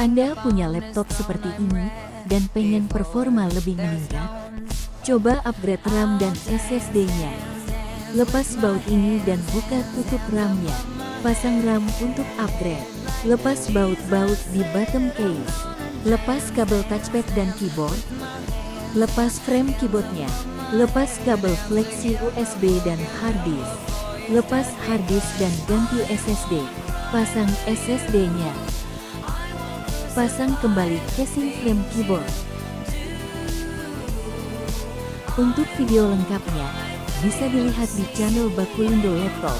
Anda punya laptop seperti ini dan pengen performa lebih meningkat? Coba upgrade RAM dan SSD-nya. Lepas baut ini dan buka tutup RAM-nya. Pasang RAM untuk upgrade. Lepas baut-baut di bottom case. Lepas kabel touchpad dan keyboard. Lepas frame keyboardnya. Lepas kabel fleksi USB dan hard disk. Lepas hard disk dan ganti SSD. Pasang SSD-nya. Pasang kembali casing frame keyboard. Untuk video lengkapnya, bisa dilihat di channel Bakulindo Laptop.